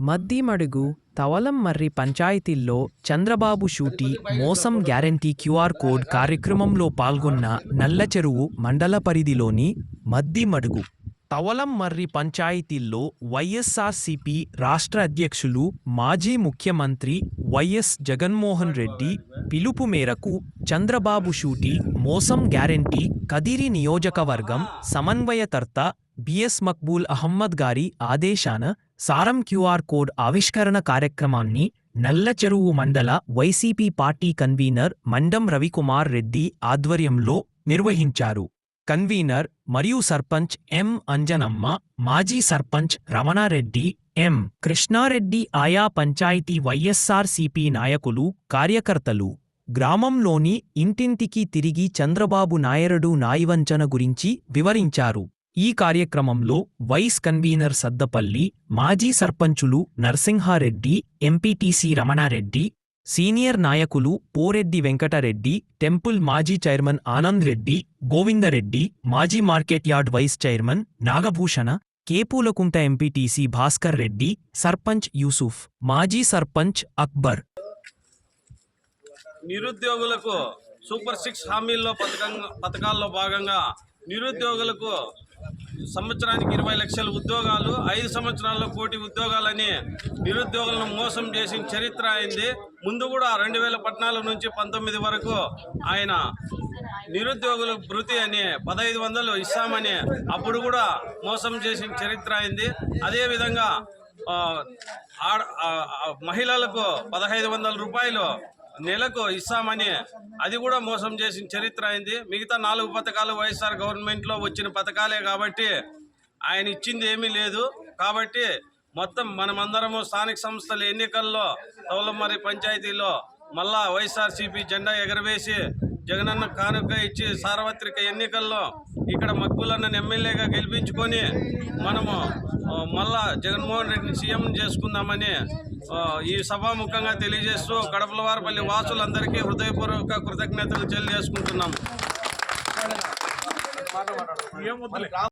మద్దిమడుగు తవలంమర్రి పంచాయతీల్లో చంద్రబాబు షూటీ మోసం guarantee QR code కార్యక్రమంలో పాల్గొన్న నల్లచెరువు మండల పరిధిలోని మద్దిమడుగు తవలంమర్రి పంచాయతీల్లో వైఎస్ఆర్సీపీ రాష్ట్ర అధ్యక్షులు మాజీ ముఖ్యమంత్రి వైఎస్ జగన్మోహన్ రెడ్డి పిలుపు మేరకు చంద్రబాబు షూటీ మోసం గ్యారంటీ కదిరి నియోజకవర్గం సమన్వయకర్త బిఎస్ మక్బూల్ అహ్మద్ గారి ఆదేశాన సారం క్యూఆర్ కోడ్ ఆవిష్కరణ కార్యక్రమాన్ని నల్లచెరువు మండల వైసీపీ పార్టీ కన్వీనర్ మండం రవికుమార్ రెడ్డి ఆధ్వర్యంలో నిర్వహించారు. కన్వీనర్ మరియు సర్పంచ్ ఎం అంజనమ్మ, మాజీ సర్పంచ్ రమణారెడ్డి, ఎం కృష్ణారెడ్డి ఆయా పంచాయతీ వైఎస్ఆర్సీపీ నాయకులు, కార్యకర్తలు గ్రామంలోని ఇంటింటికి తిరిగి చంద్రబాబు నాయుడు నాయవంచన గురించి వివరించారు. ఈ కార్యక్రమంలో వైస్ కన్వీనర్ సద్దపల్లి, మాజీ సర్పంచులు నరసింహారెడ్డి, ఎంపీటీసీ రమణారెడ్డి, సీనియర్ నాయకులు పోరెడ్డి వెంకటరెడ్డి, టెంపుల్ మాజీ చైర్మన్ ఆనంద్ రెడ్డి, గోవిందరెడ్డి, మాజీ market yard vice chairman Nagabhushana, Kepulakunta MPTC Bhaskar Reddy, sarpanch Yusuf, మాజీ సర్పంచ్ అక్బర్. నిరుద్యోగులకు సూపర్ 6 హామీల్లో పథకాల్లో భాగంగా నిరుద్యోగులకు సంవత్సరానికి 20 లక్షల ఉద్యోగాలు, 5 సంవత్సరాల్లో 1 కోటి ఉద్యోగాలని నిరుద్యోగులను మోసం చేసిన చరిత్ర అయింది. ముందు కూడా 2014 నుంచి 19 వరకు ఆయన నిరుద్యోగుల భృతి అని 1500 ఇస్తామని అప్పుడు కూడా మోసం చేసిన చరిత్ర అయింది. అదేవిధంగా మహిళలకు 1500 రూపాయలు నెలకు ఇస్తామని అది కూడా మోసం చేసిన చరిత్ర అయింది. మిగతా 4 పథకాలు వైఎస్ఆర్ గవర్నమెంట్లో వచ్చిన పథకాలే కాబట్టి ఆయన ఇచ్చింది ఏమీ లేదు. కాబట్టి మొత్తం మనమందరము స్థానిక సంస్థల ఎన్నికల్లో తవలంమర్రి పంచాయతీలో మళ్ళా వైఎస్ఆర్సీపీ జెండా ఎగరవేసి జగనన్న కానుక ఇచ్చి సార్వత్రిక ఎన్నికల్లో ఇక్కడ మక్బూలన్నను ఎమ్మెల్యేగా గెలిపించుకొని మనము మళ్ళా జగన్మోహన్ రెడ్డిని సీఎం చేసుకుందామని ఈ సభాముఖంగా తెలియజేస్తూ కడపలవారిపల్లి వాసులందరికీ హృదయపూర్వక కృతజ్ఞతలు తెలియజేసుకుంటున్నాము.